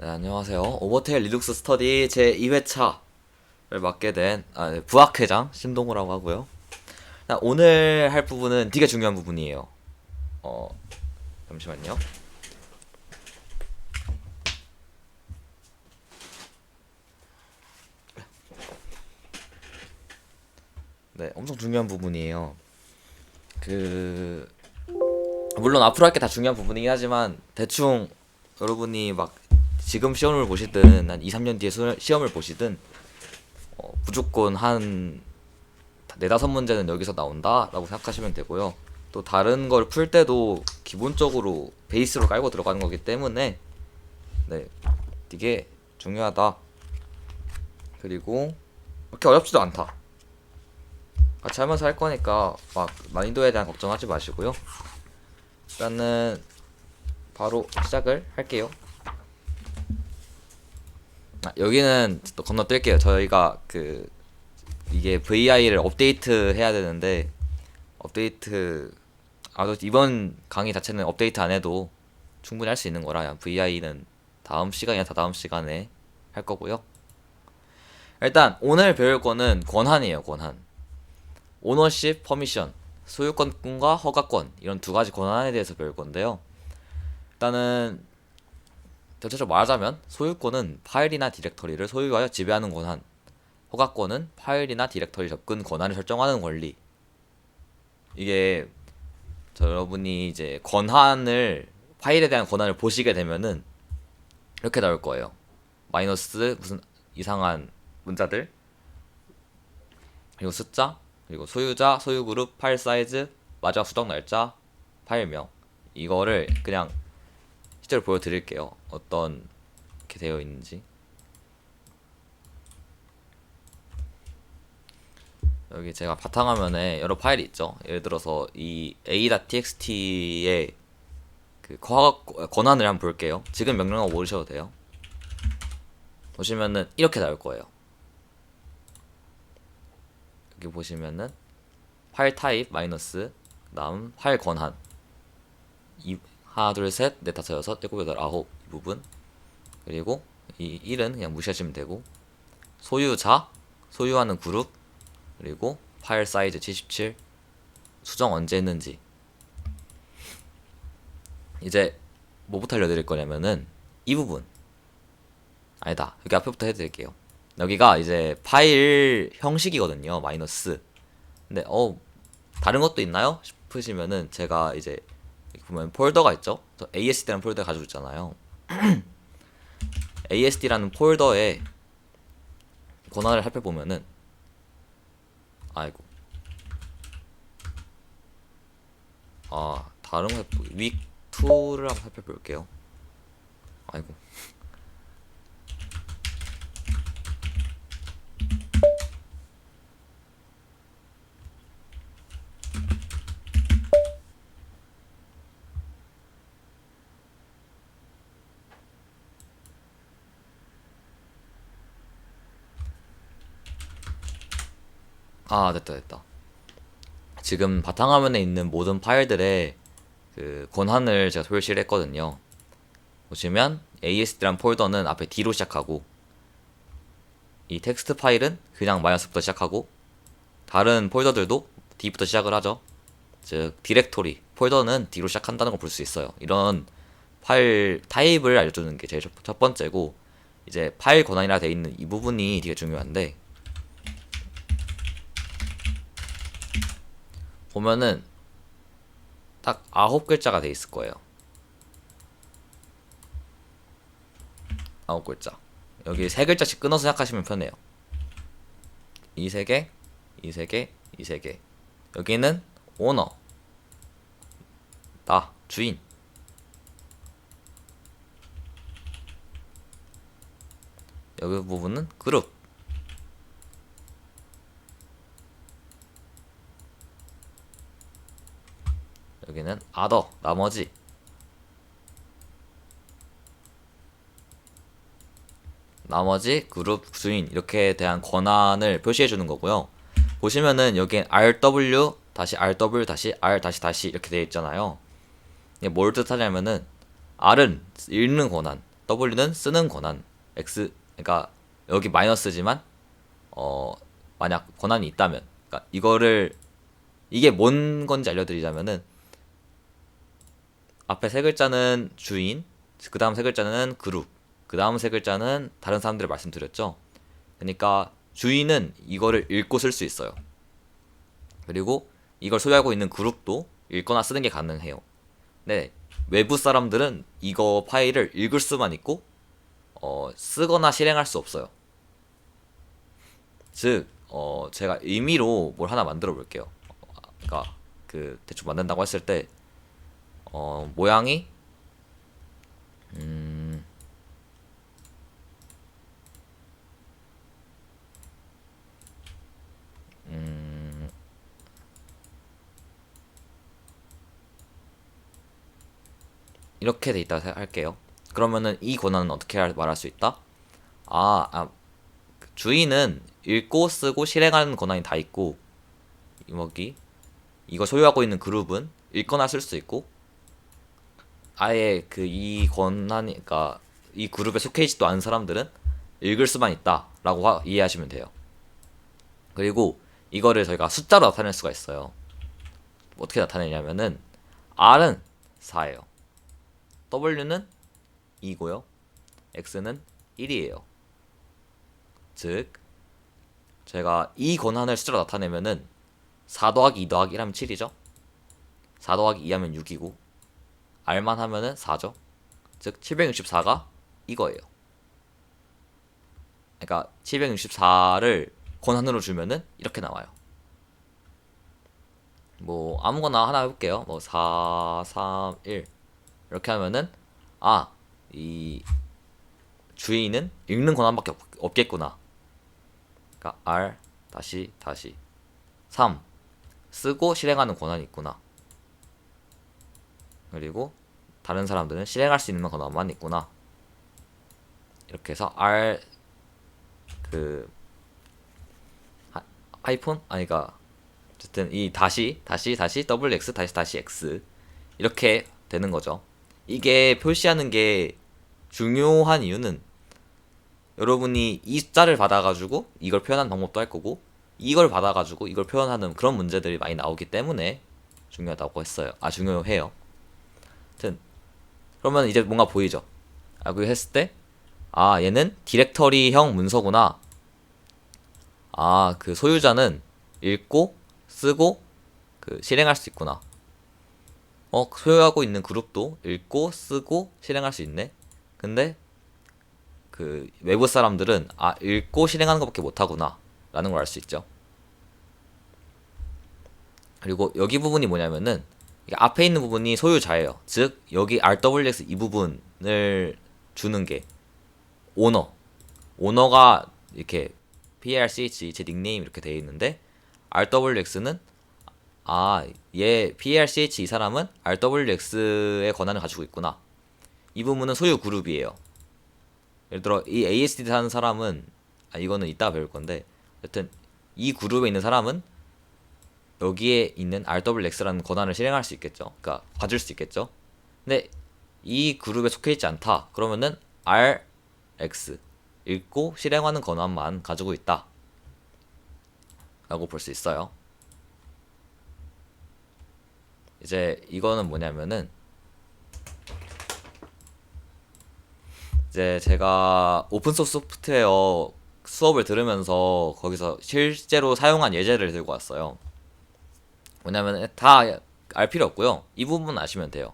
네, 안녕하세요. 오버테일 리눅스 스터디 제 2회차를 맡게 된 부학회장 신동우라고 하고요. 오늘 할 부분은 되게 중요한 부분이에요. 어, 잠시만요. 네, 엄청 중요한 부분이에요. 그 물론 앞으로 할 게 다 중요한 부분이긴 하지만 대충 여러분이 막 지금 시험을 보시든 한 2, 3년 뒤에 시험을 보시든 무조건 한 네다섯 문제는 여기서 나온다라고 생각하시면 되고요. 또 다른 걸 풀 때도 기본적으로 베이스로 깔고 들어가는 거기 때문에 네, 이게 중요하다. 그리고 그렇게 어렵지도 않다. 같이 하면서 할 거니까 막 난이도에 대한 걱정하지 마시고요. 일단은 바로 시작을 할게요. 여기는 또 건너뛸게요. 저희가 이게 VI를 업데이트 해야 되는데 업데이트 이번 강의 자체는 업데이트 안 해도 충분히 할 수 있는 거라 VI는 다음 시간이나 다다음 시간에 할 거고요. 일단 오늘 배울 거는 권한이에요. 권한. 오너십, 퍼미션, 소유권과 허가권 이런 두 가지 권한에 대해서 배울 건데요. 일단은 전체적으로 말하자면 소유권은 파일이나 디렉터리를 소유하여 지배하는 권한, 허가권은 파일이나 디렉터리 접근 권한을 설정하는 권리. 이게 여러분이 이제 권한을 파일에 대한 권한을 보시게 되면은 이렇게 나올 거예요. 마이너스 무슨 이상한 문자들, 그리고 숫자, 그리고 소유자, 소유그룹, 파일 사이즈, 마지막 수정 날짜, 파일명. 이거를 그냥 실제로 보여드릴게요. 어떤 게 되어 있는지. 여기 제가 바탕화면에 여러 파일이 있죠. 예를 들어서 이 a.txt의 권한을 한번 볼게요. 지금 명령어 모르셔도 돼요. 보시면은 이렇게 나올 거예요. 여기 보시면은 파일 타입 마이너스 다음 파일 권한 하나 둘셋넷 다섯 여섯 일곱 여덟 아홉 이 부분, 그리고 이 1은 그냥 무시하시면 되고, 소유자 소유하는 그룹, 그리고 파일 사이즈 77, 수정 언제 했는지. 이제 뭐부터 알려드릴 거냐면은 이 부분 아니다, 여기 앞에부터 해드릴게요. 여기가 이제 파일 형식이거든요. 마이너스. 근데 다른 것도 있나요? 싶으시면은 제가 이제 여기 보면 폴더가 있죠. 저 ASD라는 폴더 가지고 있잖아요. ASD라는 폴더에 권한을 살펴보면은 아이고 다른 거 윅2를 한번 살펴볼게요. 아이고 됐다. 지금 바탕화면에 있는 모든 파일들의 권한을 제가 표시를 했거든요. 보시면 ASD란 폴더는 앞에 D로 시작하고, 이 텍스트 파일은 그냥 마이너스부터 시작하고, 다른 폴더들도 D부터 시작을 하죠. 즉 디렉토리 폴더는 D로 시작한다는 걸 볼 수 있어요. 이런 파일 타입을 알려주는 게 제일 첫 번째고, 이제 파일 권한이라 되어 있는 이 부분이 되게 중요한데, 보면은 딱 9글자가 돼 있을 거예요. 9글자. 여기 3글자씩 끊어서 생각하시면 편해요. 이 3개, 이 3개, 이 3개. 여기는 오너, 나, 주인. 여기 부분은 그룹. 여기는 아더, 나머지. 나머지 그룹 주인, 이렇게 대한 권한을 표시해 주는 거고요. 보시면은 여기엔 RW 다시 RW 다시 R 다시 이렇게 되어 있잖아요. 이게 뭘 뜻하냐면은 R은 읽는 권한, W는 쓰는 권한, X 그러니까 여기 마이너스지만 만약 권한이 있다면, 그러니까 이게 뭔 건지 알려드리자면은 앞에 세 글자는 주인, 그 다음 세 글자는 그룹, 그 다음 세 글자는 다른 사람들을 말씀드렸죠. 그러니까 주인은 이거를 읽고 쓸 수 있어요. 그리고 이걸 소유하고 있는 그룹도 읽거나 쓰는 게 가능해요. 네, 외부 사람들은 이거 파일을 읽을 수만 있고 쓰거나 실행할 수 없어요. 즉, 제가 의미로 뭘 하나 만들어 볼게요. 그러니까 그 대충 만든다고 했을 때 모양이 음, 음, 이렇게 돼 있다 할게요. 그러면은 이 권한은 어떻게 말할 수 있다? 주인은 읽고 쓰고 실행하는 권한이 다 있고, 여기 이거 소유하고 있는 그룹은 읽거나 쓸 수 있고, 아예 이 권한이, 그러니까 이 그룹에 속해 있지도 않은 사람들은 읽을 수만 있다라고 이해하시면 돼요. 그리고 이거를 저희가 숫자로 나타낼 수가 있어요. 어떻게 나타내냐면은 R은 4예요. W는 2고요. X는 1이에요. 즉 제가 이 권한을 숫자로 나타내면은 4 더하기 2 더하기 1 하면 7이죠. 4 더하기 2 하면 6이고 R만 하면은 4죠. 즉 764가 이거예요. 그러니까 764를 권한으로 주면은 이렇게 나와요. 뭐 아무거나 하나 해볼게요. 뭐 4, 3, 1 이렇게 하면은 이 주인은 읽는 권한밖에 없겠구나. 그러니까 R 다시 3 쓰고 실행하는 권한이 있구나. 그리고 다른 사람들은 실행할 수 있는 권한만 있구나. 이렇게 해서 R 그 하이폰 아니가 어쨌든 이 다시 더블 X 다시 X 이렇게 되는 거죠. 이게 표시하는 게 중요한 이유는 여러분이 이 숫자를 받아가지고 이걸 표현하는 방법도 할 거고 이걸 받아가지고 이걸 표현하는 그런 문제들이 많이 나오기 때문에 중요하다고 했어요. 중요해요. 하여튼 그러면 이제 뭔가 보이죠. 그렇게 했을 때 얘는 디렉터리형 문서구나. 그 소유자는 읽고 쓰고 실행할 수 있구나. 소유하고 있는 그룹도 읽고 쓰고 실행할 수 있네. 근데 외부 사람들은 읽고 실행하는 것밖에 못하구나 라는 걸 알 수 있죠. 그리고 여기 부분이 뭐냐면은 앞에 있는 부분이 소유자예요. 즉 여기 RWX 이 부분을 주는 게 오너가 이렇게 PRCH 제 닉네임 이렇게 되어 있는데 RWX는 얘 PRCH 이 사람은 RWX의 권한을 가지고 있구나. 이 부분은 소유 그룹이에요. 예를 들어 이 ASD 하는 사람은 이거는 이따가 배울 건데 여튼 이 그룹에 있는 사람은 여기에 있는 RWX라는 권한을 실행할 수 있겠죠. 그러니까 가질 수 있겠죠. 근데 이 그룹에 속해 있지 않다. 그러면은 RX 읽고 실행하는 권한만 가지고 있다 라고 볼 수 있어요. 이제 이거는 뭐냐면은 이제 제가 오픈소스 소프트웨어 수업을 들으면서 거기서 실제로 사용한 예제를 들고 왔어요. 뭐냐면 다 알 필요 없고요. 이 부분 아시면 돼요.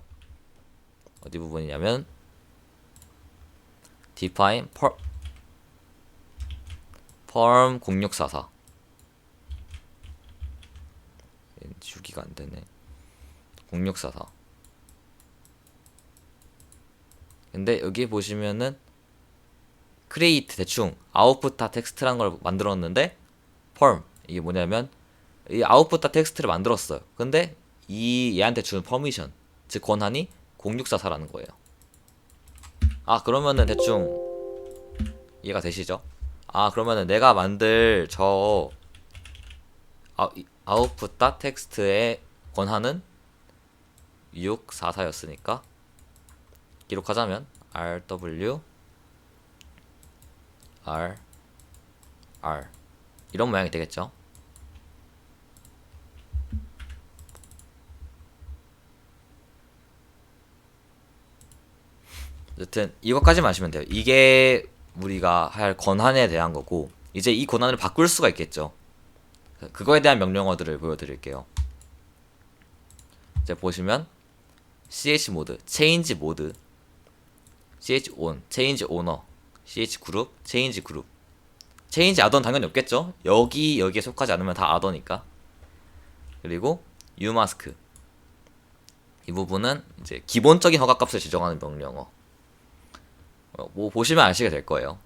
어디 부분이냐면 define perm 0644 주기가 안 되네. 0644. 근데 여기 보시면은 create 대충 output 텍스트라는 걸 만들었는데 perm 이게 뭐냐면 이 output 텍스트를 만들었어요. 근데 얘한테 주는 퍼미션 즉 권한이 0644라는 거예요. 그러면은 대충 이해가 되시죠? 그러면은 내가 만들 저 output 텍스트의 권한은 644였으니까 기록하자면 rw r 이런 모양이 되겠죠. 어쨌든 이것까지만 아시면 돼요. 이게 우리가 할 권한에 대한 거고, 이제 이 권한을 바꿀 수가 있겠죠. 그거에 대한 명령어들을 보여드릴게요. 이제 보시면 chmod, change mode, chon, change owner, chgroup, change group. change addon 당연히 없겠죠. 여기에 속하지 않으면 다 addon이니까. 그리고 umask, 이 부분은 이제 기본적인 허가값을 지정하는 명령어. 뭐 보시면 아시게 될 거예요.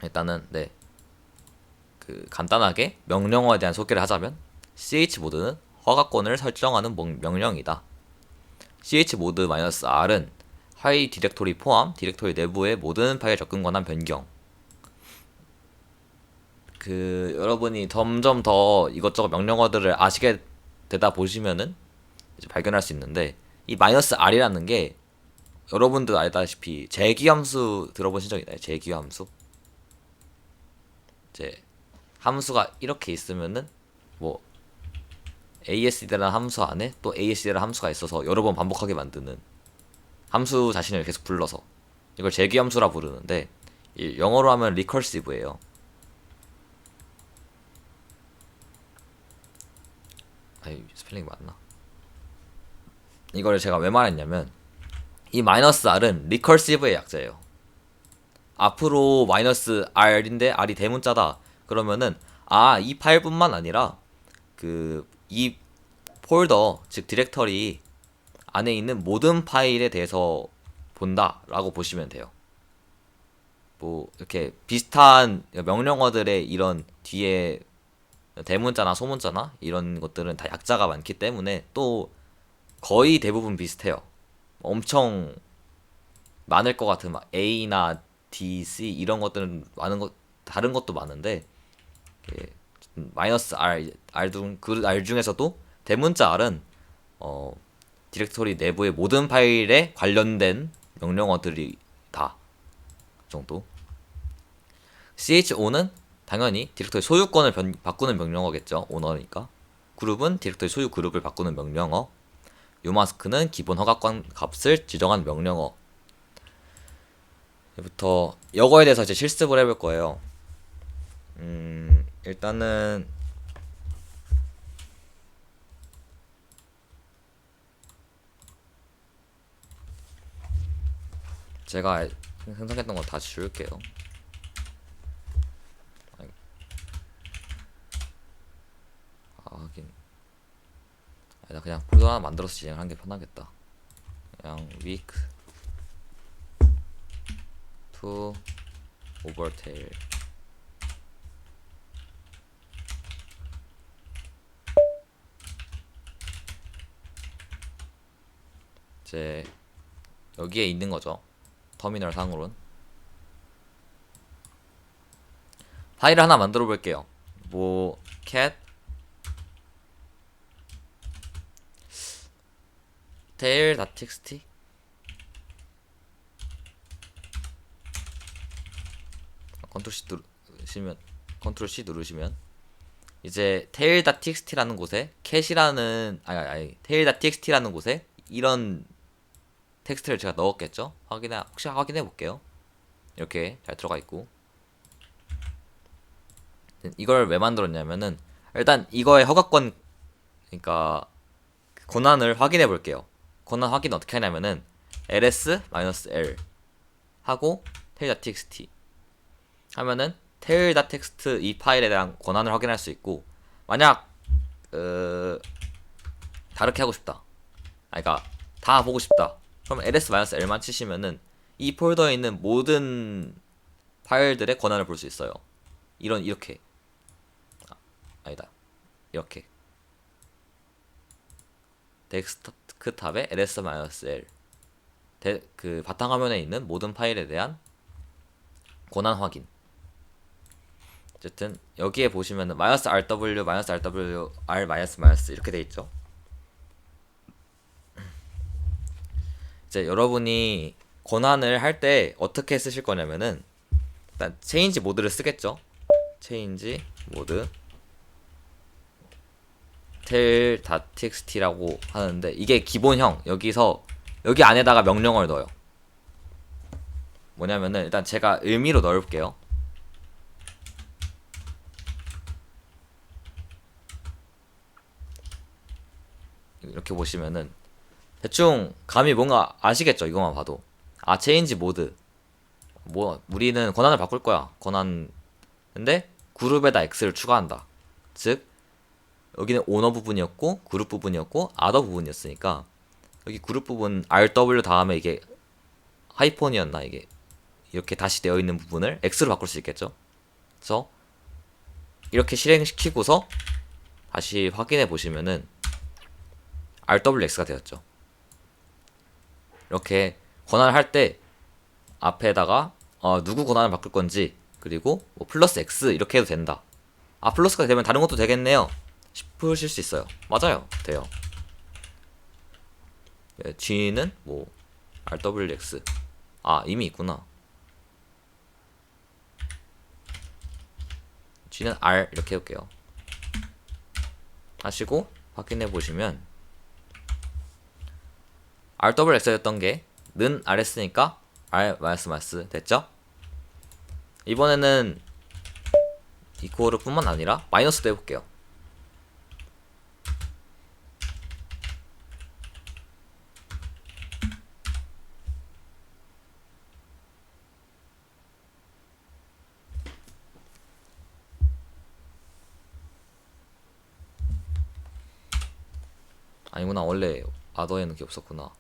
일단은 네, 그 간단하게 명령어에 대한 소개를 하자면 chmod는 허가권을 설정하는 명령이다. chmod-r은 하위 디렉토리 포함 디렉토리 내부의 모든 파일 접근 권한 변경. 그 여러분이 점점 더 이것저것 명령어들을 아시게 되다 보시면은 이제 발견할 수 있는데, 이 -r이라는 게 여러분들 알다시피 재기함수 들어보신 적 있나요? 재기함수? 이제 함수가 이렇게 있으면은 뭐 ASD라는 함수 안에 또 ASD라는 함수가 있어서 여러 번 반복하게 만드는 함수 자신을 계속 불러서 이걸 재기함수라 부르는데, 영어로 하면 recursive예요. 아이, 스펠링이 맞나? 이걸 제가 왜 말했냐면, 이 -r은 recursive의 약자예요. 앞으로 -r인데 r이 대문자다 그러면은 이 파일뿐만 아니라 이 폴더, 즉 디렉터리 안에 있는 모든 파일에 대해서 본다 라고 보시면 돼요. 뭐 이렇게 비슷한 명령어들의 이런 뒤에 대문자나 소문자나 이런 것들은 다 약자가 많기 때문에 또 거의 대부분 비슷해요. 엄청 많을 것 같은 막 A나 D, C 이런 것들은 다른 것도 많은데, -R 중에서도 대문자 R은 디렉토리 내부의 모든 파일에 관련된 명령어들이 다 정도. chon은 당연히 디렉토리 소유권을 바꾸는 명령어겠죠. 오너니까. 그룹은 디렉토리 소유 그룹을 바꾸는 명령어. umask는 기본 허가권 값을 지정한 명령어. 부터 이거에 대해서 이제 실습을 해볼 거예요. 일단은 제가 생성했던 거 다시 줄게요. 하긴 나 그냥 폴더 하나 만들어서 진행하는 게 편하겠다. 그냥 week to overtail. 이제 여기에 있는 거죠. 터미널 상으로는 파일을 하나 만들어 볼게요. 뭐 cat tail.txt 컨트롤 C 누르시면 이제 tail.txt라는 곳에 cat이라는 tail.txt라는 곳에 이런 텍스트를 제가 넣었겠죠. 혹시 확인해 볼게요. 이렇게 잘 들어가 있고, 이걸 왜 만들었냐면은 일단 이거의 허가권, 그러니까 권한을 확인해 볼게요. 권한 확인 어떻게 하냐면은 ls-l 하고 tail.txt 하면은 tail.txt 이 파일에 대한 권한을 확인할 수 있고, 만약 다르게 하고 싶다, 그러니까 다 보고 싶다, 그럼 ls-l만 치시면은 이 폴더에 있는 모든 파일들의 권한을 볼 수 있어요. 이렇게 이렇게 데스크탑에 ls-l 그 바탕화면에 있는 모든 파일에 대한 권한 확인. 어쨌든 여기에 보시면은 -rw, -rw, r-, 이렇게 돼 있죠. 이제 여러분이 권한을 할 때 어떻게 쓰실 거냐면은 일단 체인지 모드를 쓰겠죠. 체인지 모드 tel.txt라고 하는데 이게 기본형. 여기서 여기 안에다가 명령어를 넣어요. 뭐냐면은 일단 제가 의미로 넣을게요. 이렇게 보시면은 대충 감이 뭔가 아시겠죠? 이것만 봐도. 아, 체인지 모드. 뭐 우리는 권한을 바꿀 거야. 권한. 근데 그룹에다 X를 추가한다. 즉 여기는 오너 부분이었고 그룹 부분이었고 아더 부분이었으니까 여기 그룹 부분 RW 다음에 이게 하이폰이었나 이게 이렇게 다시 되어 있는 부분을 X로 바꿀 수 있겠죠. 그래서 이렇게 실행시키고서 다시 확인해 보시면은 RWX가 되었죠. 이렇게 권한을 할 때 앞에다가 누구 권한을 바꿀 건지 그리고 뭐 플러스 X 이렇게 해도 된다. 아, 플러스가 되면 다른 것도 되겠네요 싶으실 수 있어요. 맞아요, 돼요. G는 뭐 RWX. 아, 이미 있구나. G는 R 이렇게 해볼게요. 하시고 확인해 보시면 RWX였던 게 는 RS니까 R 마이너스 됐죠? 이번에는 이코르 뿐만 아니라 마이너스도 해볼게요. 아니구나, 원래 아더에는 그게 없었구나.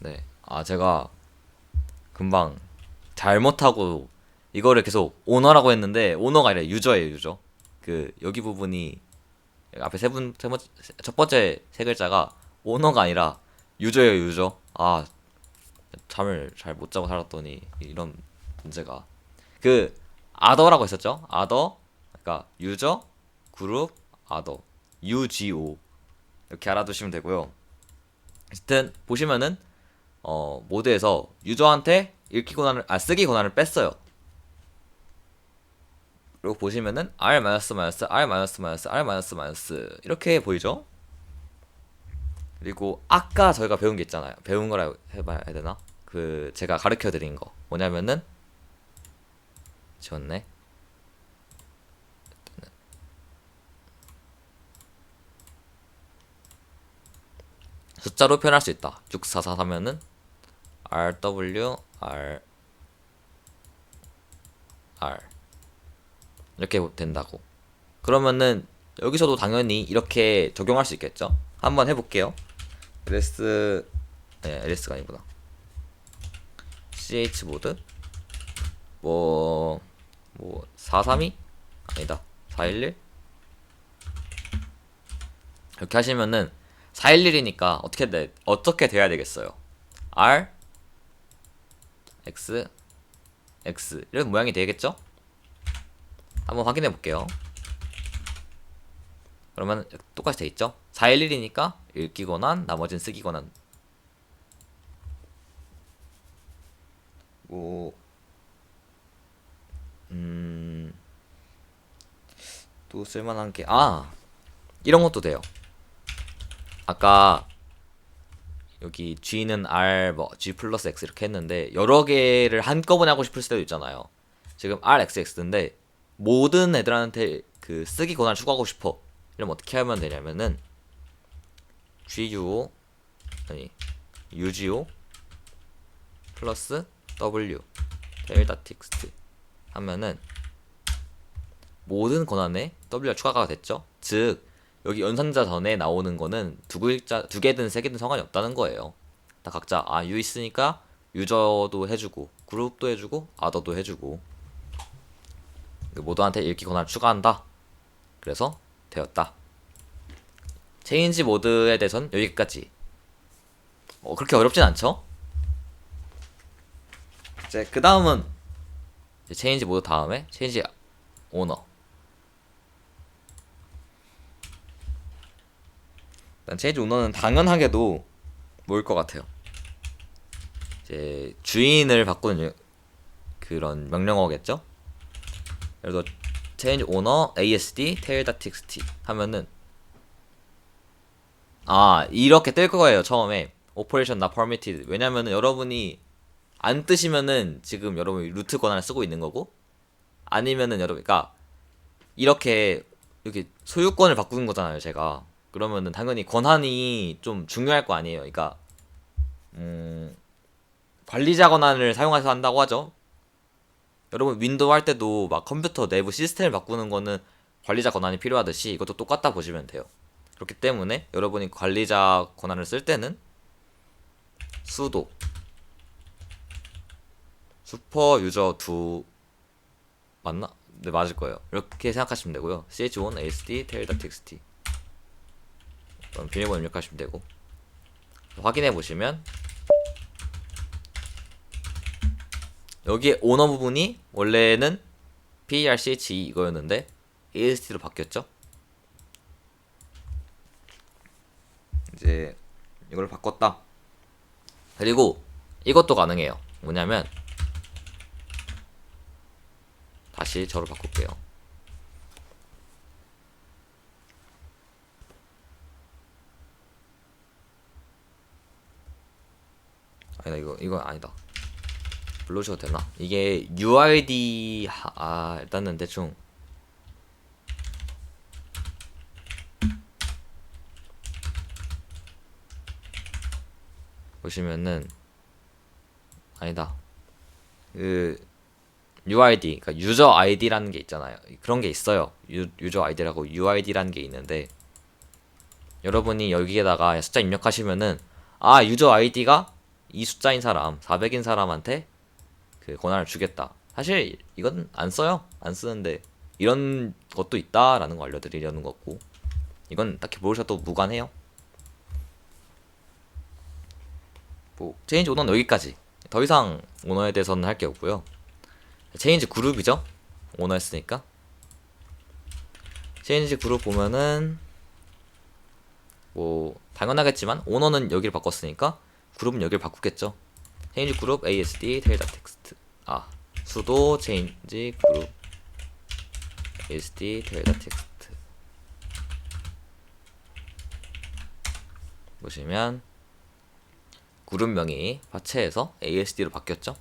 네, 아 제가 금방 잘못하고 이거를 계속 오너라고 했는데 오너가 아니라 유저예요, 유저. 그 여기 부분이 앞에 첫 번째 세 글자가 오너가 아니라 유저예요, 유저. 아, 잠을 잘 못 자고 살았더니 이런 문제가. 그 아더라고 했었죠. 아더, 그러니까 유저, 그룹, 아더, UGO 이렇게 알아두시면 되고요. 하여튼 보시면은 모드에서 유저한테 읽기 권한을 쓰기 권한을 뺐어요. 그리고 보시면은 R 마이너스 마이너스 R 마이너스 마이너스 R 마이너스 마이너스 이렇게 보이죠? 그리고 아까 저희가 배운 게 있잖아요. 배운 거라 해봐야 되나? 그 제가 가르쳐 드린 거 뭐냐면은 지웠네. 숫자로 표현할 수 있다. 6444 하면은 RW R R 이렇게 된다고. 그러면은 여기서도 당연히 이렇게 적용할 수 있겠죠? 한번 해볼게요. LS LS가 아니구나. CH 모드 뭐 432? 아니다. 411? 이렇게 하시면은 411이니까 어떻게 돼야 되겠어요? R X X 이런 모양이 되겠죠? 한번 확인해 볼게요. 그러면 똑같이 돼 있죠? 411이니까 읽기 권한, 나머지는 쓰기 권한. 뭐 또 쓸만한 게 이런 것도 돼요. 아까 여기 G는 R 뭐 G 플러스 X 이렇게 했는데 여러 개를 한꺼번에 하고 싶을 수도 있잖아요. 지금 RXX인데 모든 애들한테 그 쓰기 권한을 추가하고 싶어. 이러면 어떻게 하면 되냐면은 UGO 플러스 W 델타 텍스트 하면은 모든 권한에 W가 추가가 됐죠. 즉 여기 연산자 전에 나오는 거는 두 개든 세 개든 상관이 없다는 거예요. 다 각자 U 있으니까 유저도 해주고 그룹도 해주고 아더도 해주고 모두한테 읽기 권한을 추가한다. 그래서 되었다. 체인지 모드에 대해서는 여기까지. 그렇게 어렵진 않죠? 이제 그 다음은 체인지 모드 다음에 체인지 오너. 일단 체인지 오너는 당연하게도 뭐일 것 같아요. 이제 주인을 바꾸는 그런 명령어겠죠. 그래서 change owner asd tail.txt 하면은 이렇게 뜰 거예요. 처음에 operation not permitted. 왜냐면은 여러분이 안 뜨시면은 지금 여러분이 루트 권한을 쓰고 있는 거고, 아니면은 그러니까 이렇게 소유권을 바꾸는 거잖아요, 제가. 그러면은 당연히 권한이 좀 중요할 거 아니에요. 그러니까 관리자 권한을 사용해서 한다고 하죠. 여러분 윈도우 할 때도 막 컴퓨터 내부 시스템을 바꾸는 거는 관리자 권한이 필요하듯이 이것도 똑같다 보시면 돼요. 그렇기 때문에 여러분이 관리자 권한을 쓸 때는 sudo 슈퍼 유저 2 맞나? 네, 맞을 거예요. 이렇게 생각하시면 되고요. ch1 asd tail.txt 그럼 비밀번호 입력하시면 되고, 확인해 보시면 여기에 오너 부분이 원래는 PRCHE 이거였는데 ASD로 바뀌었죠. 이제 이걸 바꿨다. 그리고 이것도 가능해요. 뭐냐면 다시 저를 바꿀게요. 아니다, 이거 아니다. 불러주셔도 되나? 이게 UID 일단은 대충 보시면은 아니다. 그 UID, 그러니까 유저 아이디라는 게 있잖아요. 그런 게 있어요. 유저 아이디라고 UID라는 게 있는데, 여러분이 여기에다가 숫자 입력하시면은 유저 아이디가 이 숫자인 사람, 400인 사람한테 그 권한을 주겠다. 사실 이건 안 써요. 안 쓰는데 이런 것도 있다라는 거 알려드리려는 거고, 이건 딱히 모르셔도 무관해요. 뭐 체인지 오너는 여기까지. 더 이상 오너에 대해서는 할 게 없고요. 체인지 그룹이죠. 오너 했으니까. 체인지 그룹 보면은 뭐 당연하겠지만 오너는 여기를 바꿨으니까 그룹은 여기를 바꾸겠죠. 체인지 그룹 asd tail.txt sudo change group asd tail.txt 보시면 그룹명이 화체에서 asd로 바뀌었죠.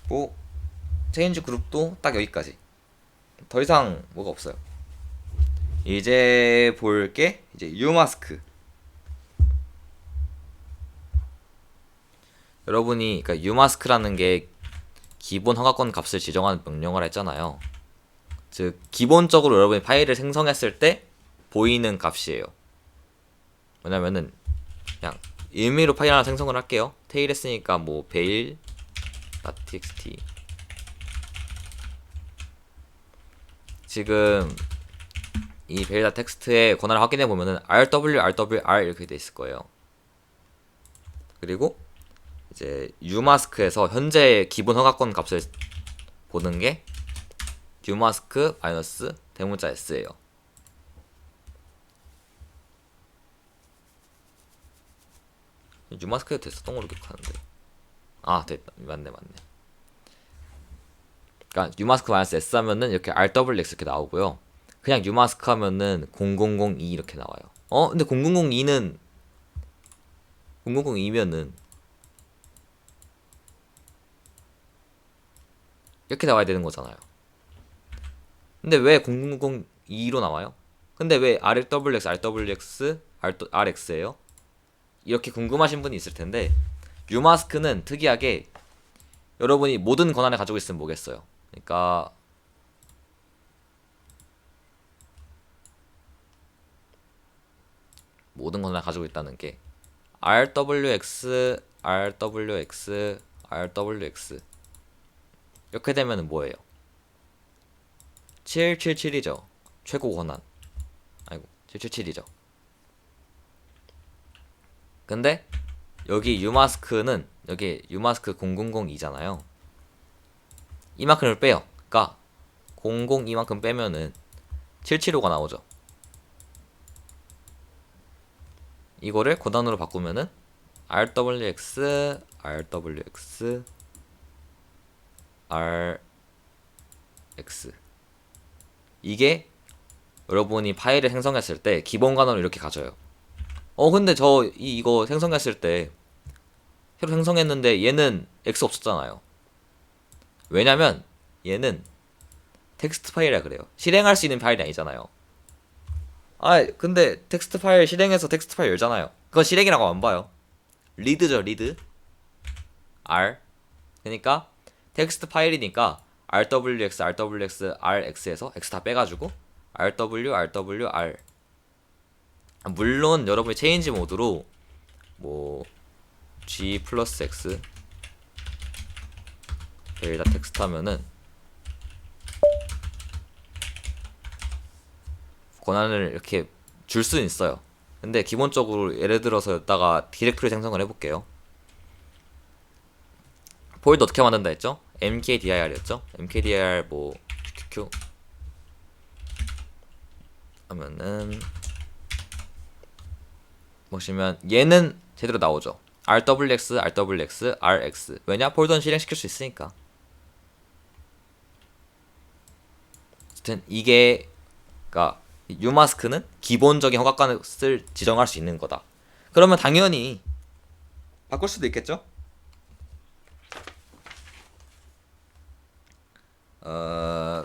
뭐 체인지 그룹도 딱 여기까지. 더 이상 뭐가 없어요. 이제 볼 게 이제 umask. 여러분이 그러니까 umask라는 게 기본 허가권 값을 지정하는 명령어라 했잖아요. 즉 기본적으로 여러분이 파일을 생성했을 때 보이는 값이에요. 왜냐면은 그냥 임의로 파일 하나 생성을 할게요. 테일 했으니까 뭐 bail.txt 지금 이 bail.txt의 권한을 확인해 보면은 rwr 이렇게 돼 있을 거예요. 그리고 이제 umask에서 현재 기본 허가권 값을 보는 게 umask 마이너스 대문자 s예요. umask에도 됐었던 걸로 기억하는데 됐다. 맞네. 그러니까 umask 마이너스 s 하면은 이렇게 rwx 이렇게 나오고요. 그냥 umask 하면은 0002 이렇게 나와요. 근데 0002는 0002면은 이렇게 나와야 되는 거잖아요. 근데 왜 0002로 나와요? 근데 왜 RWX, RWX, RX예요? 이렇게 궁금하신 분이 있을 텐데, umask는 특이하게 여러분이 모든 권한을 가지고 있으면 뭐겠어요? 그러니까 모든 권한을 가지고 있다는 게 RWX, RWX, RWX 이렇게 되면 뭐예요? 777이죠. 최고 권한. 777이죠. 근데 여기 umask는 여기 umask 0002잖아요. 이만큼을 빼요. 그러니까 002만큼 빼면은 775가 나오죠. 이거를 고단으로 바꾸면은 rwx rwx rx 이게 여러분이 파일을 생성했을 때 기본 간으로 이렇게 가져요. 근데 저 이거 생성했을 때 새로 생성했는데 얘는 x 없었잖아요. 왜냐면 얘는 텍스트 파일이라 그래요. 실행할 수 있는 파일이 아니잖아요. 근데 텍스트 파일 실행해서 텍스트 파일 열잖아요. 그건 실행이라고 안 봐요. 리드죠, 리드. R. 그러니까 텍스트 파일이니까 rwx, rwx, rx에서 x 다 빼가지고 rw, rw, r. 물론 여러분이 체인지 모드로 뭐 g 플러스 x 여기다 텍스트 하면은 권한을 이렇게 줄 수는 있어요. 근데 기본적으로 예를 들어서 여기다가 디렉토리 생성을 해볼게요. 폴더 어떻게 만든다 했죠? mkdir이었죠? mkdir 뭐 qq 하면은 보시면 얘는 제대로 나오죠. rwx, rwx, rx. 왜냐? 폴더는 실행시킬 수 있으니까. 어쨌든 이게 그러니까 umask는 기본적인 허가값을 지정할 수 있는 거다. 그러면 당연히 바꿀 수도 있겠죠?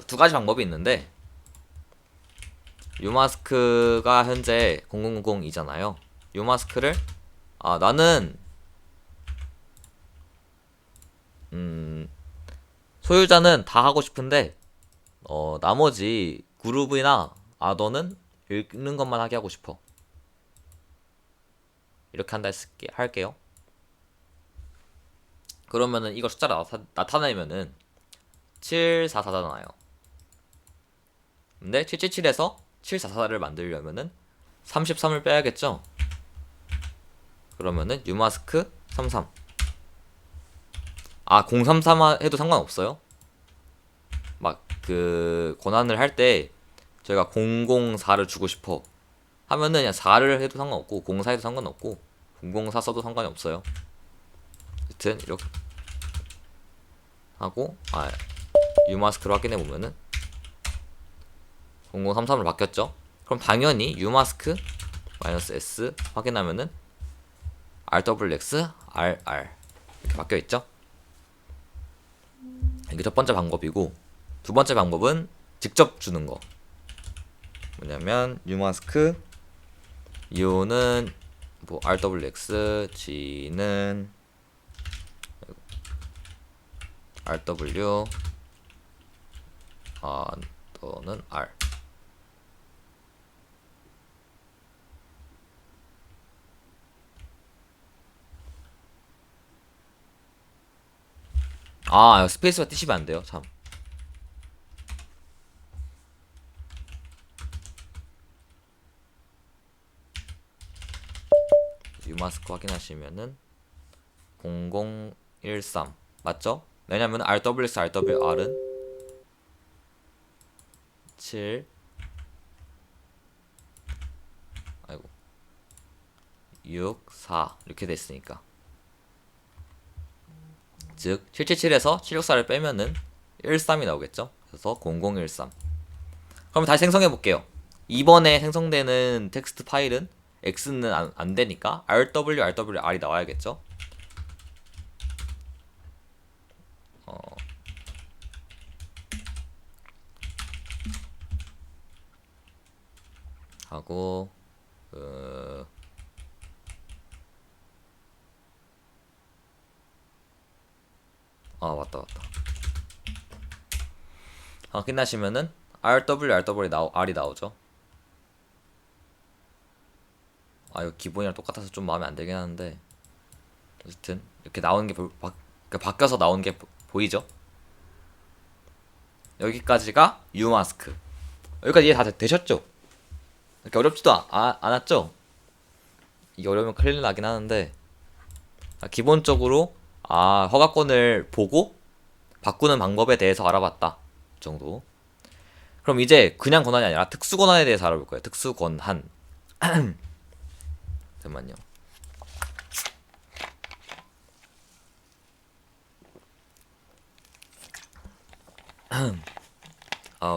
두 가지 방법이 있는데 umask가 현재 0002잖아요. umask를 나는 소유자는 다 하고 싶은데 나머지 그룹이나 아더는 읽는 것만 하게 하고 싶어. 이렇게 한다 할게요. 그러면은 이걸 숫자를 나타내면은 744잖아요. 근데 777에서 744를 만들려면은 33을 빼야겠죠? 그러면은 umask 33. 033 해도 상관없어요. 막 그 권한을 할 때 저희가 004를 주고 싶어 하면은 그냥 4를 해도 상관없고 04 해도 상관없고 004 써도 상관이 없어요. 여튼 이렇게 하고 umask로 확인해 보면은 0033으로 바뀌었죠. 그럼 당연히 umask -s 확인하면은 rwx rr 이렇게 바뀌어 있죠. 이게 첫 번째 방법이고, 두 번째 방법은 직접 주는 거. 뭐냐면 umask u는 뭐 rwx, g는 rw, 또는 r. 스페이스바 띄시면 안 돼요. 참. umask 확인하시면은 0013 맞죠? 왜냐면 rwx, rwr은 7 6 4 이렇게 됐으니까, 즉 777에서 764를 빼면은 13이 나오겠죠. 그래서 0013. 그럼 다시 생성해 볼게요. 이번에 생성되는 텍스트 파일은 x는 안 되니까 rw, rwr이 나와야겠죠. 하고 맞다. 끝나시면은 rw, r이 나오죠. 이거 기본이랑 똑같아서 좀 마음에 안 들긴 하는데, 어쨌든 이렇게 나오는 게 그러니까 바뀌어서 나오는 게 보이죠? 여기까지가 umask. 여기까지 이해 다 되셨죠? 이렇게 어렵지도 않았죠? 이게 어려우면 큰일 나긴 하는데 기본적으로 허가권을 보고 바꾸는 방법에 대해서 알아봤다 정도. 그럼 이제 그냥 권한이 아니라 특수 권한에 대해서 알아볼 거예요. 특수 권한. 잠깐만요.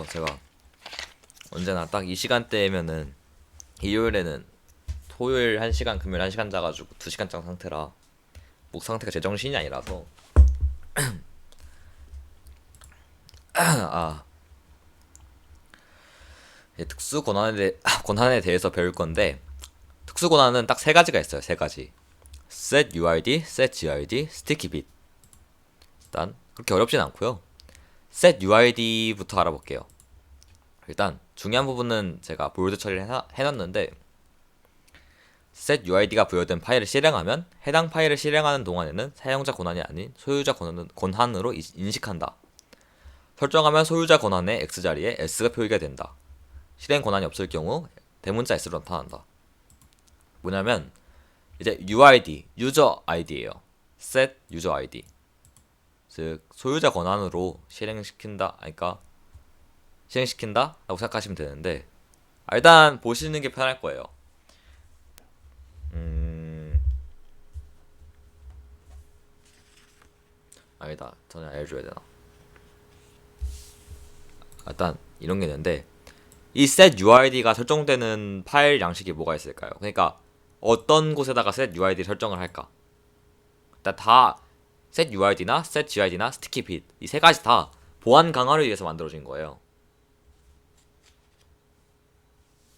제가 언제나 딱 이 시간대면은 일요일에는 토요일 1시간, 금요일 1시간 자가지고 2시간 장 상태라 목 상태가 제정신이 아니라서 이제 특수 권한에 대해서 배울 건데, 특수 권한은 딱 세 가지가 있어요. 세 가지. set UID, set GID, sticky bit. 일단 그렇게 어렵진 않고요. set UID부터 알아볼게요. 일단 중요한 부분은 제가 볼드 처리를 해놨는데, set UID가 부여된 파일을 실행하면 해당 파일을 실행하는 동안에는 사용자 권한이 아닌 소유자 권한으로 인식한다. 설정하면 소유자 권한의 X자리에 S가 표기가 된다. 실행 권한이 없을 경우 대문자 S로 나타난다. 뭐냐면 이제 UID, 유저 아이디예요. set 유저 아이디. 즉 소유자 권한으로 실행시킨다라고 생각하시면 되는데, 일단 보시는 게 편할 거예요. 아니다. 전혀 알려줘야 되나? 일단 이런 게 있는데, 이 set UID가 설정되는 파일 양식이 뭐가 있을까요? 그러니까 어떤 곳에다가 set UID 설정을 할까? 일단 다 set UID나 set GID나 sticky bit 이 세 가지 다 보안 강화를 위해서 만들어진 거예요.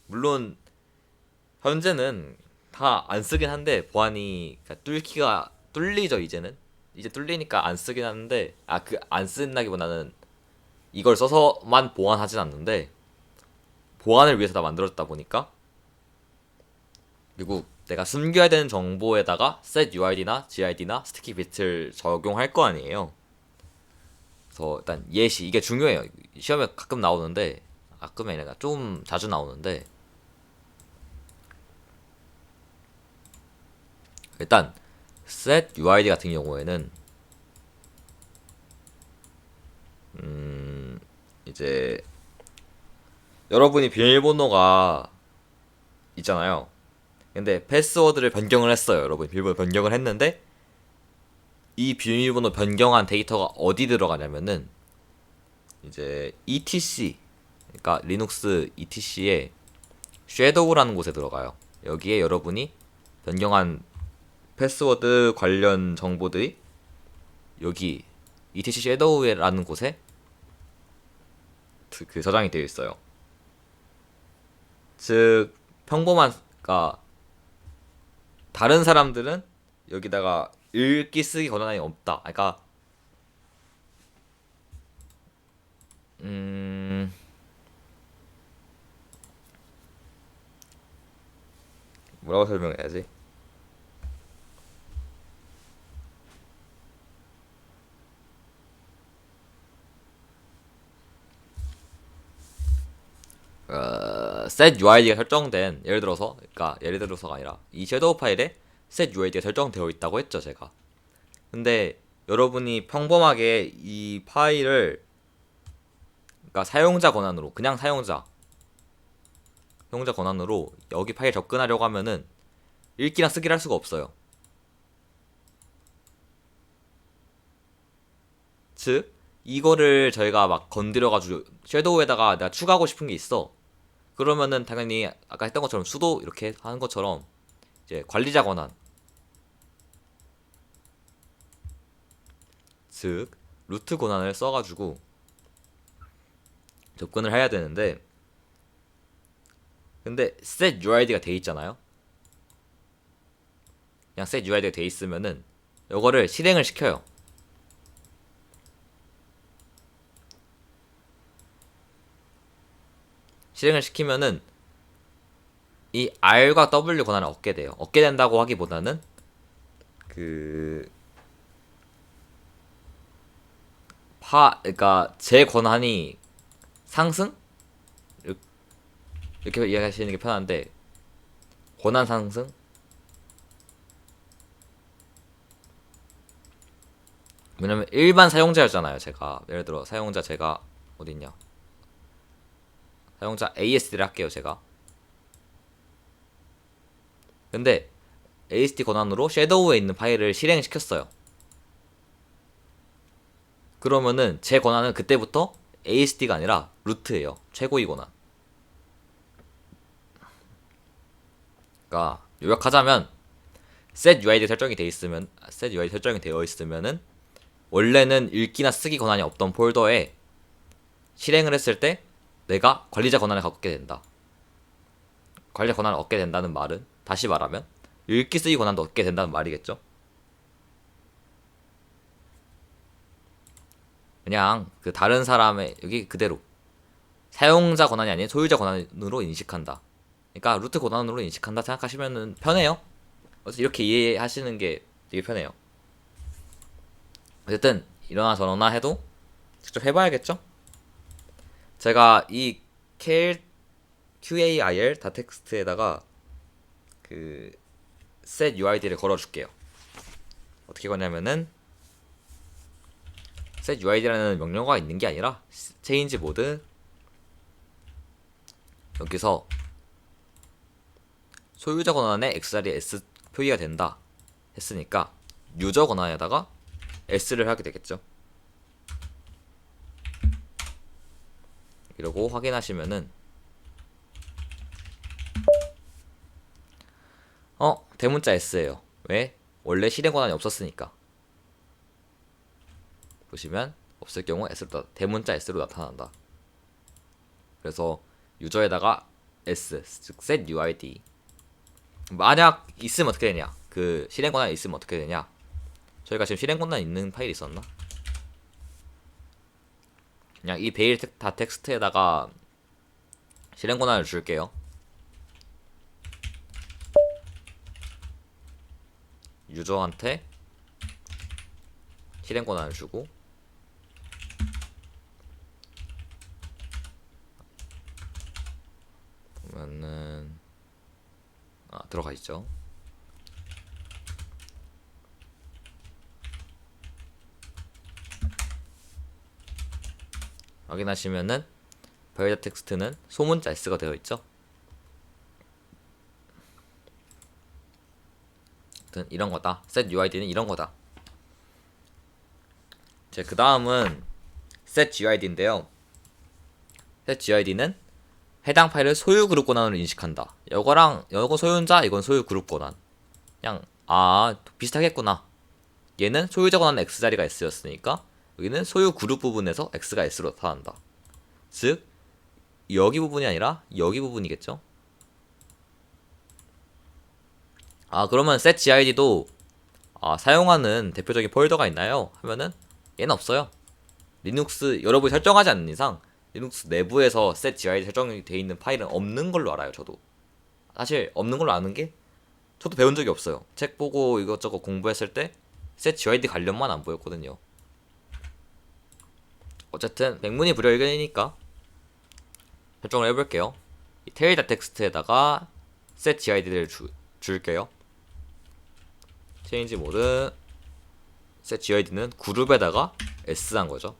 물론 현재는 다 안 쓰긴 한데, 보안이 그러니까 뚫리죠. 이제 뚫리니까 안 쓰긴 하는데, 안 쓴다기보다는 이걸 써서만 보안하진 않는데, 보안을 위해서 다 만들어졌다 보니까, 그리고 내가 숨겨야 되는 정보에다가 set UID나 GID나 sticky bit을 적용할 거 아니에요. 그래서 일단 예시, 이게 중요해요. 시험에 가끔 나오는데, 가끔이 아니라 좀 자주 나오는데, 일단 set UID 같은 경우에는 이제 여러분이 비밀번호가 있잖아요. 근데 패스워드를 변경을 했어요. 여러분 비밀번호 변경을 했는데, 이 비밀번호 변경한 데이터가 어디 들어가냐면은 이제 etc, 그러니까 리눅스 etc의 섀도우라는 곳에 들어가요. 여기에 여러분이 변경한 패스워드 관련 정보들이 여기 etc 섀도우라는 곳에 그 저장이 되어 있어요. 즉 평범한 다른 사람들은 여기다가 읽기 쓰기 권한이 없다. 그러니까 뭐라고 설명해야지? set UID가 설정된, 예를 들어서가 아니라 이 섀도우 파일에 set UID가 설정되어 있다고 했죠, 제가. 근데 여러분이 평범하게 이 파일을, 그러니까 사용자 권한으로, 그냥 사용자 권한으로 여기 파일 접근하려고 하면은 읽기나 쓰기를 할 수가 없어요. 즉 이거를 저희가 막 건드려가지고 섀도우에다가 내가 추가하고 싶은 게 있어. 그러면은 당연히 아까 했던 것처럼 수도 이렇게 하는 것처럼 이제 관리자 권한, 즉 루트 권한을 써가지고 접근을 해야 되는데, 근데 set UID가 돼 있잖아요. 그냥 set UID가 돼 있으면은 이거를 실행을 시켜요. 실행을 시키면은 이 R과 W 권한을 얻게 돼요. 얻게 된다고 하기보다는 그러니까 제 권한이 상승? 이렇게 이해하시는 게 편한데, 권한 상승? 왜냐면 일반 사용자였잖아요. 제가 예를 들어 사용자 제가 어딨냐, 사용자 ASD를 할게요 제가. 근데 ASD 권한으로 섀도우에 있는 파일을 실행시켰어요. 그러면은 제 권한은 그때부터 ASD가 아니라 루트예요. 최고위 권한. 그러니까 요약하자면 set UID 설정이 되어 있으면은 원래는 읽기나 쓰기 권한이 없던 폴더에 실행을 했을 때 내가 관리자 권한을 갖게 된다. 관리자 권한을 얻게 된다는 말은 다시 말하면 읽기 쓰기 권한도 얻게 된다는 말이겠죠. 그냥 그 다른 사람의 여기 그대로 사용자 권한이 아닌 소유자 권한으로 인식한다. 그러니까 루트 권한으로 인식한다 생각하시면 편해요. 그래서 이렇게 이해하시는 게 되게 편해요. 어쨌든 이러나 저러나 해도 직접 해봐야겠죠. 제가 이 QAIR 다 텍스트에다가 그 set UID를 걸어줄게요. 어떻게 거냐면은 set UID라는 명령어가 있는 게 아니라 change mode 여기서 소유자 권한에 X자리에 S 표기가 된다 했으니까 유저 권한에다가 S를 하게 되겠죠. 이러고 확인하시면은 대문자 S예요. 왜? 원래 실행 권한이 없었으니까. 보시면 없을 경우 S로 대문자 S로 나타난다. 그래서 유저에다가 S, 즉 set UID. 만약 있으면 어떻게 되냐? 그 실행 권한이 있으면 어떻게 되냐? 저희가 지금 실행 권한 있는 파일이 있었나? 그냥 이 베일 다 텍스트에다가 실행 권한을 줄게요. 유저한테 실행 권한을 주고 보면은 들어가 있죠. 확인하시면은 베일 텍스트는 소문자 S가 되어 있죠. 이런 거다. set UID는 이런 거다. 이제 그 다음은 set GUID인데요. set GUID는 해당 파일을 소유 그룹 권한으로 인식한다. 요거 소유자, 이건 소유 그룹 권한. 그냥 비슷하겠구나. 얘는 소유자 권한 X자리가 S였으니까 여기는 소유 그룹 부분에서 X가 S로 나타난다. 즉 여기 부분이 아니라 여기 부분이겠죠. 그러면 set GID도 사용하는 대표적인 폴더가 있나요? 하면은 얘는 없어요. 리눅스 여러분이 설정하지 않는 이상 리눅스 내부에서 set GID 설정이 되어 있는 파일은 없는 걸로 알아요. 저도 사실 없는 걸로 아는 게 저도 배운 적이 없어요. 책 보고 이것저것 공부했을 때 set GID 관련만 안 보였거든요. 어쨌든 백문이 불여일견이니까 설정을 해볼게요. 이 테일 텍스트에다가 set GID를 줄게요. change mode set GID는 그룹에다가 S 한 거죠.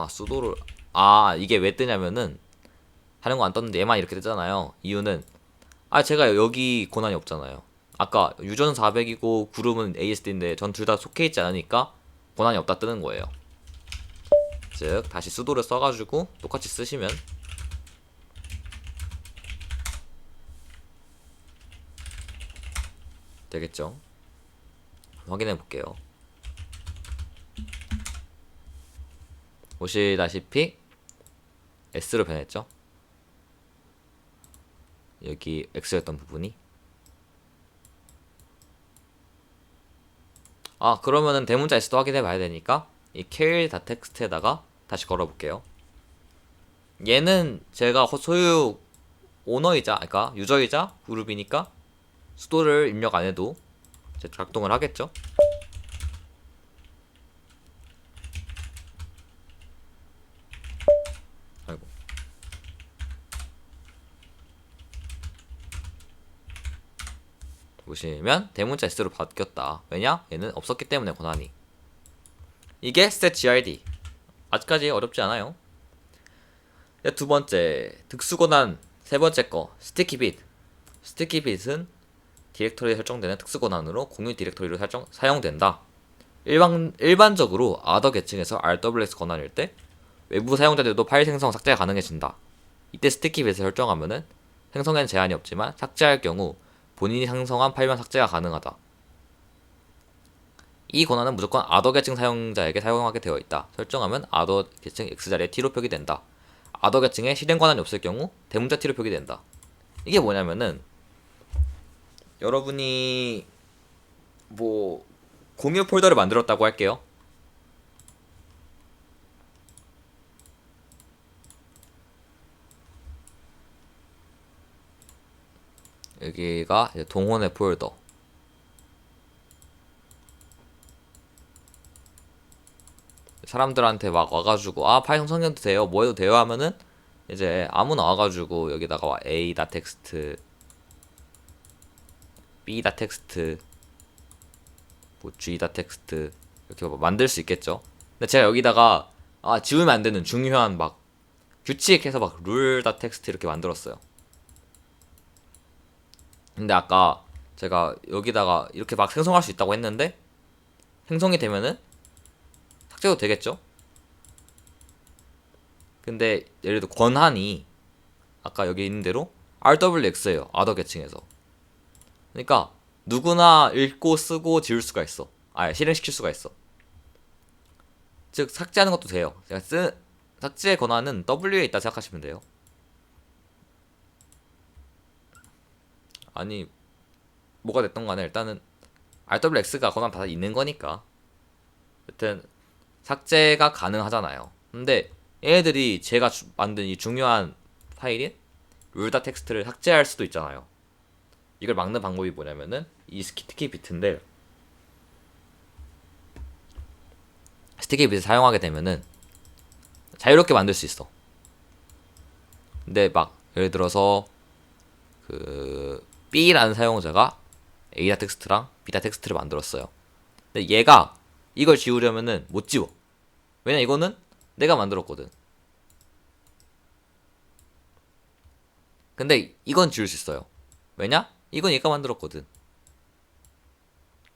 수도를 이게 왜 뜨냐면은 하는 거 안 떴는데 얘만 이렇게 뜨잖아요. 이유는 제가 여기 권한이 없잖아요. 아까 유저는 400이고 그룹은 ASD인데 전 둘 다 속해 있지 않으니까 권한이 없다 뜨는 거예요. 즉 다시 수도를 써가지고 똑같이 쓰시면 되겠죠. 확인해 볼게요. 보시다시피 S로 변했죠. 여기 X였던 부분이 그러면은 대문자 S도 확인해 봐야 되니까 이 care 다 텍스트에다가 다시 걸어 볼게요. 얘는 제가 소유 오너이자 그러니까 유저이자 그룹이니까 수도를 입력 안 해도 작동을 하겠죠. 아이고. 보시면 대문자 s로 바뀌었다. 왜냐? 얘는 없었기 때문에 권한이. 이게 set gid. 아직까지 어렵지 않아요. 두 번째 특수권한. 세 번째 거 스티키 빛. 스티키 빛은 디렉토리에 설정되는 특수권한으로 공유 디렉토리로 사용된다. 일반적으로 other 계층에서 RWX 권한일 때 외부 사용자들도 파일 생성 삭제가 가능해진다. 이때 스티키 빛을 설정하면은 생성에는 제한이 없지만 삭제할 경우 본인이 생성한 파일만 삭제가 가능하다. 이 권한은 무조건 other 계층 사용자에게 사용하게 되어 있다. 설정하면 other 계층 X자리에 T로 표기된다. other 계층에 실행 권한이 없을 경우 대문자 T로 표기된다. 이게 뭐냐면은 여러분이 뭐 공유 폴더를 만들었다고 할게요. 여기가 이제 동혼의 폴더. 사람들한테 막 와가지고 아 파일 생성해도 돼요, 뭐 해도 돼요 하면은 이제 아무나 와가지고 여기다가 a.text, b.text, 뭐 g.text 이렇게 뭐 만들 수 있겠죠. 근데 제가 여기다가 지우면 안 되는 중요한 막 규칙해서 막 룰.text 이렇게 만들었어요. 근데 아까 제가 여기다가 이렇게 막 생성할 수 있다고 했는데 생성이 되면은 삭제도 되겠죠? 근데 예를 들어 권한이 아까 여기 있는 대로 RWX예요. other 계층에서. 그러니까 누구나 읽고 쓰고 지울 수가 있어. 실행시킬 수가 있어. 즉 삭제하는 것도 돼요. 삭제 권한은 W에 있다 생각하시면 돼요. 아니 뭐가 됐던 간에 일단은 RWX가 권한 다 있는 거니까 여튼 삭제가 가능하잖아요. 근데 얘네들이 제가 만든 이 중요한 파일인 룰.txt를 삭제할 수도 있잖아요. 이걸 막는 방법이 뭐냐면은 이 스티키 비트인데, 스티키 비트 사용하게 되면은 자유롭게 만들 수 있어. 근데 막 예를 들어서 그 B라는 사용자가 A.txt랑 B.txt를 만들었어요. 근데 얘가 이걸 지우려면은 못 지워. 왜냐 이거는 내가 만들었거든. 근데 이건 지울 수 있어요. 왜냐? 이건 얘가 만들었거든.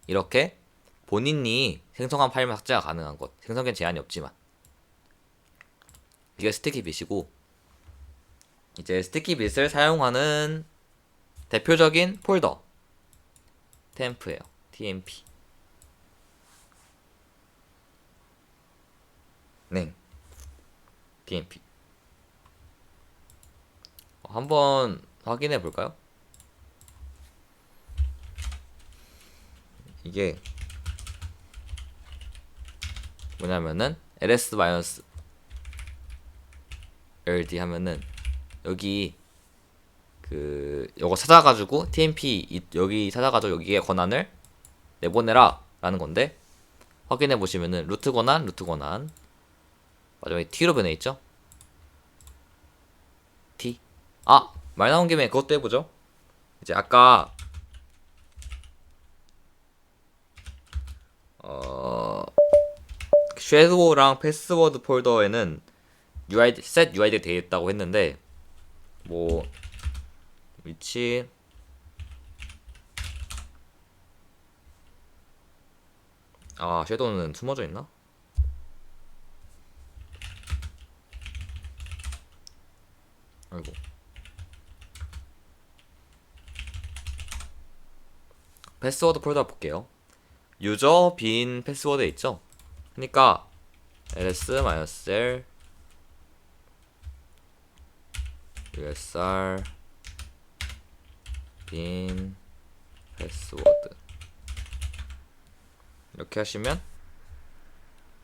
이렇게 본인이 생성한 파일만 삭제가 가능한 것. 생성엔 제한이 없지만. 이게 스티키 빛이고, 이제 스티키 빛을 사용하는 대표적인 폴더 템프예요. TMP. 네. TMP. 한번 확인해 볼까요? 이게 뭐냐면은 ls-rd 하면은 여기 요거 찾아가지고 tmp 여기 찾아가지고 여기에 권한을 내보내라 라는 건데, 확인해 보시면은 루트 권한 마지막에 t로 변해있죠. t. 말 나온 김에 그것도 해보죠. 이제 아까 섀도우랑 패스워드 폴더에는 UID, set UID가 되어 있다고 했는데, 뭐 위치 섀도우는 숨어져 있나? 아이고. 패스워드 폴더 볼게요. 유저 빈 패스워드 있죠? 그러니까 ls-l usr 빈 패스워드 이렇게 하시면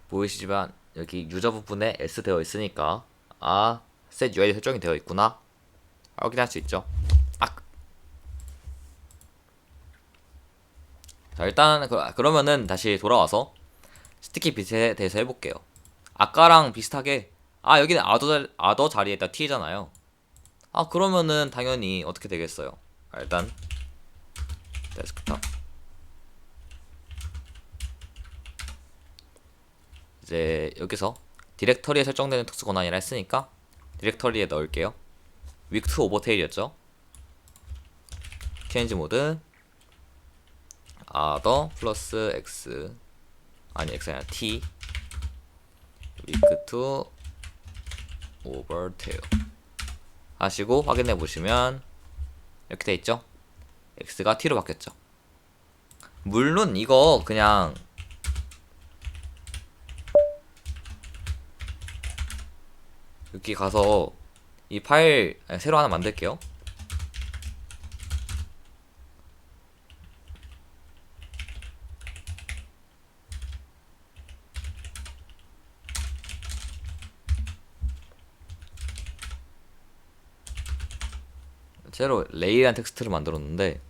보이시지만 여기 유저 부분에 s 되어 있으니까 set UID 설정이 되어 있구나 확인할 수 있죠. 자, 일단 그러면은 다시 돌아와서 스티키 빛에 대해서 해볼게요. 아까랑 비슷하게 여기는 other 자리에다 t잖아요. 그러면은 당연히 어떻게 되겠어요. 일단 데스크탑. 이제 여기서 디렉터리에 설정되는 특수 권한이라 했으니까 디렉터리에 넣을게요. 윅트 오버테일이었죠. 체인지 모드 other 플러스 x, 아니 x가 아니라 t, 윅트 오버테일 하시고 확인해 보시면 이렇게 돼 있죠. x가 t로 바뀌었죠. 물론 이거 그냥 여기 가서 이 파일 새로 하나 만들게요. 새로 레이란 텍스트를 만들었는데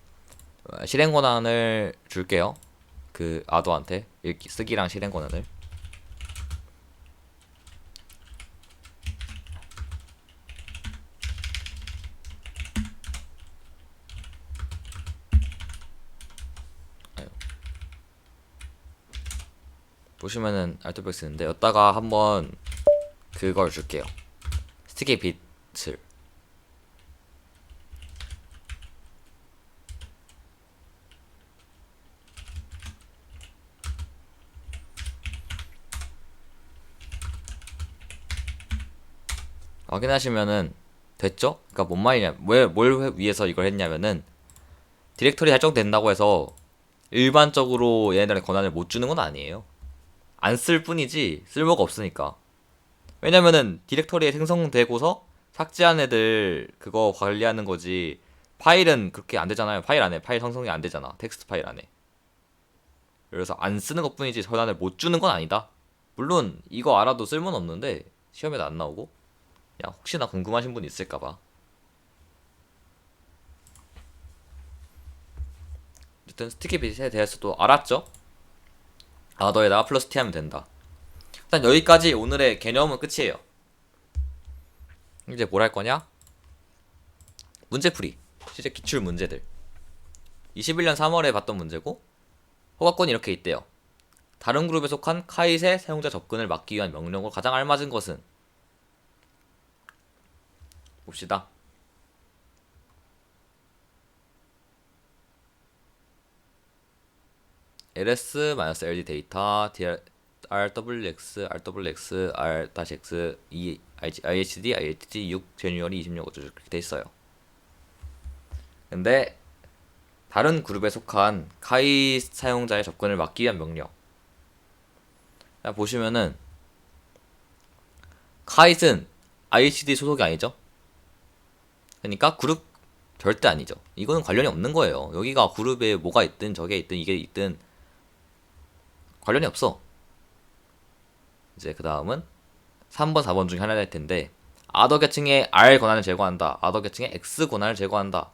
실행 권한을 줄게요. 그 아도한테 읽기 쓰기랑 실행 권한을. 보시면은 알토백스 있는데 여기다가 한번 그걸 줄게요. 스티키 빛을. 확인하시면은 됐죠? 그러니까 뭔 말이냐, 뭘 위해서 이걸 했냐면은 디렉터리 설정된다고 해서 일반적으로 얘네들의 권한을 못 주는 건 아니에요. 안 쓸 뿐이지 쓸모가 없으니까. 왜냐면은 디렉터리에 생성되고서 삭제한 애들 그거 관리하는 거지, 파일은 그렇게 안 되잖아요. 파일 안에 파일 성성이 안 되잖아. 텍스트 파일 안에. 그래서 안 쓰는 것 뿐이지 권한을 못 주는 건 아니다. 물론 이거 알아도 쓸모는 없는데 시험에도 안 나오고 그냥 혹시나 궁금하신 분 있을까봐. 어쨌든 스티키 빛에 대해서도 알았죠? 아더에다가 플러스 T 하면 된다. 일단 여기까지 오늘의 개념은 끝이에요. 이제 뭘 할 거냐? 문제풀이. 실제 기출 문제들. 21년 3월에 봤던 문제고 허가권이 이렇게 있대요. 다른 그룹에 속한 카이세 사용자 접근을 막기 위한 명령으로 가장 알맞은 것은? 봅시다. ls-ld 데이터 rwx rwx r-x ihd ihd 6 제뉴얼이 26 어쩌고 그렇게 돼 있어요. 근데 다른 그룹에 속한 카이 사용자의 접근을 막기 위한 명령. 보시면은 카이는 ihd 소속이 아니죠. 그러니까 그룹 절대 아니죠. 이거는 관련이 없는 거예요. 여기가 그룹에 뭐가 있든 저게 있든 이게 있든 관련이 없어. 이제 그 다음은 3번 4번 중에 하나가 될 텐데 아더 계층의 R 권한을 제거한다, 아더 계층의 X 권한을 제거한다.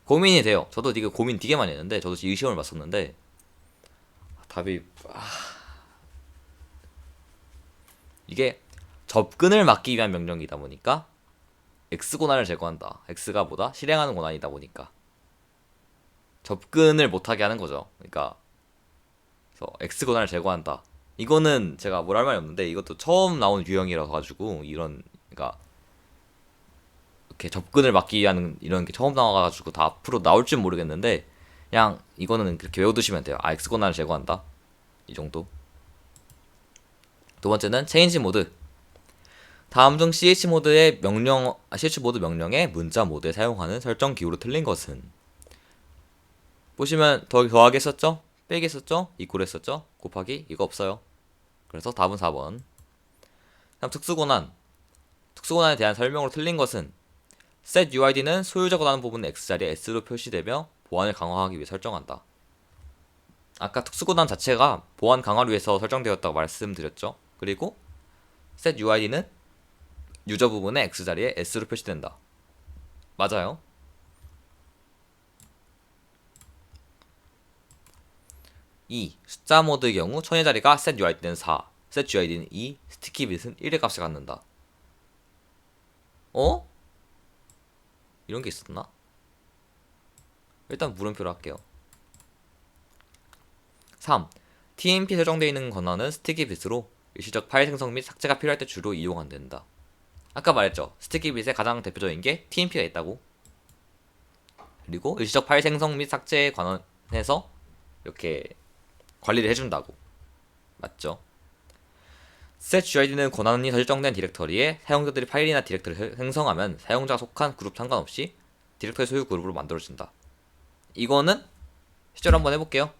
고민이 돼요. 저도 이거 고민 되게 많이 했는데, 저도 이 시험을 봤었는데 답이 이게 접근을 막기 위한 명령이다 보니까 X 권한을 제거한다. X가 뭐다? 실행하는 권한이다 보니까 접근을 못하게 하는 거죠. 그러니까 그래서 X 권한을 제거한다. 이거는 제가 뭘 할 말이 없는데 이것도 처음 나온 유형이라 가지고 이런, 그러니까 이렇게 접근을 막기 위한 이런 게 처음 나와가지고 다 앞으로 나올지 모르겠는데 그냥 이거는 그렇게 외워두시면 돼요. X 권한을 제거한다. 이 정도. 두 번째는 체인지 모드. 다음 중 ch 모드의 ch 모드 명령에 문자 모드에 사용하는 설정 기호로 틀린 것은? 보시면 더하기 했었죠? 빼기 했었죠? 이꼴 했었죠? 곱하기 이거 없어요. 그래서 답은 4번. 다음 특수권한. 특수권한에 대한 설명으로 틀린 것은? set uid는 소유자 권한 부분 x자리에 s로 표시되며 보안을 강화하기 위해 설정한다. 아까 특수권한 자체가 보안 강화를 위해서 설정되었다고 말씀드렸죠. 그리고 set uid는 유저 부분의 x자리에 s로 표시된다. 맞아요. 숫자 모드의 경우 천의 자리가 set uid는 4, set uid는 2, 스티키 빛은 1의 값을 갖는다. 이런 게 있었나? 일단 물음표로 할게요. 3. TMP 설정되어 있는 권한은 스티키 빗으로 일시적 파일 생성 및 삭제가 필요할 때 주로 이용한다. 아까 말했죠. 스티키 빗의 가장 대표적인 게 TMP가 있다고. 그리고 일시적 파일 생성 및 삭제에 관해서 이렇게 관리를 해준다고. 맞죠? setGID는 권한이 설정된 디렉터리에 사용자들이 파일이나 디렉터리를 생성하면 사용자가 속한 그룹 상관없이 디렉터리 소유 그룹으로 만들어진다. 이거는 실제로 한번 해볼게요.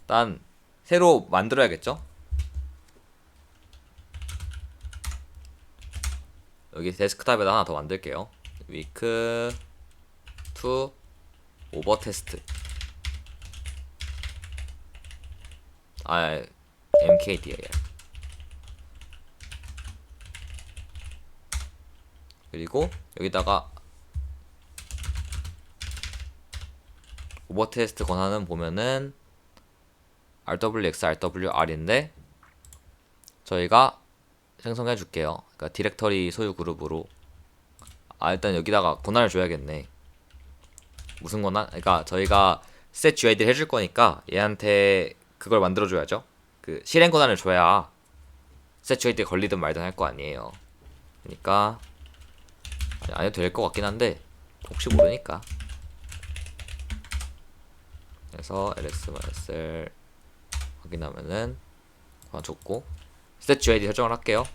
일단 새로 만들어야겠죠? 여기 데스크탑에다 하나 더 만들게요. week to over test. mkdir. 그리고 여기다가 오버 테스트 권한은 보면은 rwx, rwr인데 저희가 생성해 줄게요. 그러니까 디렉터리 소유 그룹으로. 일단 여기다가 권한을 줘야겠네. 무슨 권한? 그러니까 저희가 setGID를 해줄 거니까 얘한테 그걸 만들어 줘야죠. 그 실행 권한을 줘야 setGID에 걸리든 말든 할 거 아니에요. 그러니까 안 해도 될 것 같긴 한데 혹시 모르니까. 그래서 ls-l 확인하면은 권한 줬고 setGID 설정을 할게요.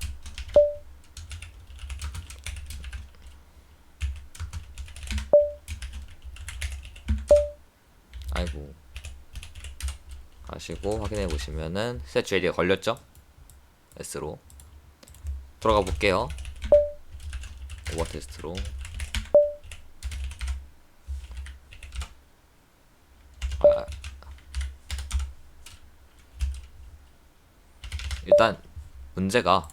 아이고 하시고 확인해 보시면은 setGID가 걸렸죠? S로 돌아가 볼게요. 오버 테스트로. 일단 문제가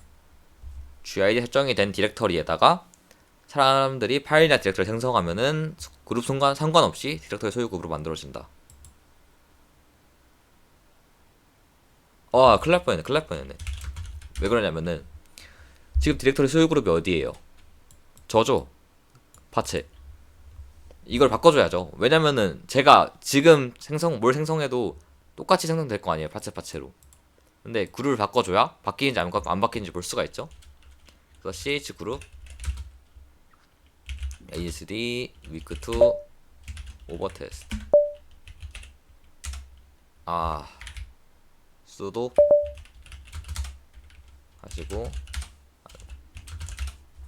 GID 설정이 된 디렉터리에다가 사람들이 파일이나 디렉터리를 생성하면은 그룹 상관없이 디렉터리 소유 그룹으로 만들어진다. 큰일 날 뻔했네. 왜 그러냐면은 지금 디렉터리 소유 그룹이 어디에요? 저죠. 파체. 이걸 바꿔줘야죠. 왜냐면은 제가 지금 뭘 생성해도 똑같이 생성될 거 아니에요. 파체로. 근데 그룹을 바꿔줘야 바뀌는지 안 바뀌는지 볼 수가 있죠. 그래서 ch 그룹 asd week to over test. sudo 하시고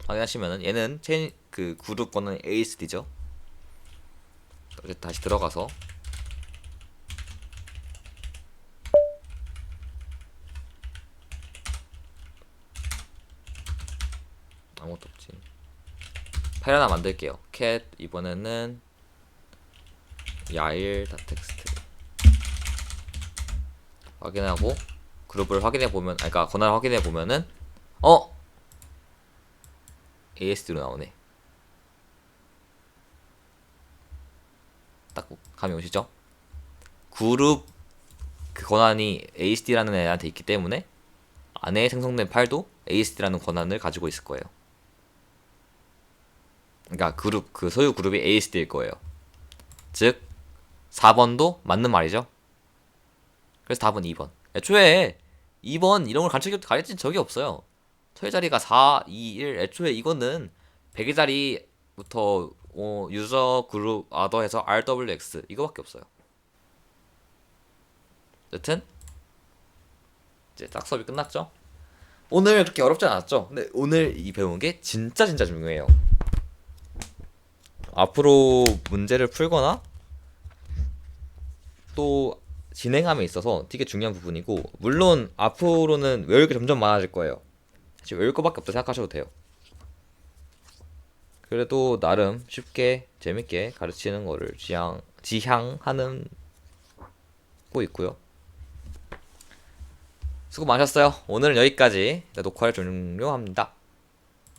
확인하시면은 얘는 그 그룹 권은 asd죠. 다시 들어가서 아무것도 없지. 파일 하나 만들게요. cat 이번에는 yail.txt 확인하고 그룹을 확인해 보면, 그러니까 권한을 확인해 보면은 ASD로 나오네. 딱 감이 오시죠? 그룹 그 권한이 ASD라는 애한테 있기 때문에 안에 생성된 파일도 ASD라는 권한을 가지고 있을 거예요. 그러니까 그 소유 그룹이 ASD일 거예요. 즉 4번도 맞는 말이죠. 그래서 답은 2번. 애초에 2번 이런 걸 가르친 적이 없어요. 처리 자리가 4, 2, 1. 애초에 이거는 100의 자리부터 유저 그룹 아더 해서 RWX 이거밖에 없어요. 여튼 이제 딱 수업이 끝났죠. 오늘 그렇게 어렵지 않았죠. 근데 오늘 이 배운 게 진짜 중요해요. 앞으로 문제를 풀거나 또 진행함에 있어서 되게 중요한 부분이고, 물론 앞으로는 외울 게 점점 많아질 거예요. 사실 외울 거밖에 없다 생각하셔도 돼요. 그래도 나름 쉽게 재밌게 가르치는 거를 지향하는 고 있고요. 수고 많으셨어요. 오늘은 여기까지 녹화를 종료합니다.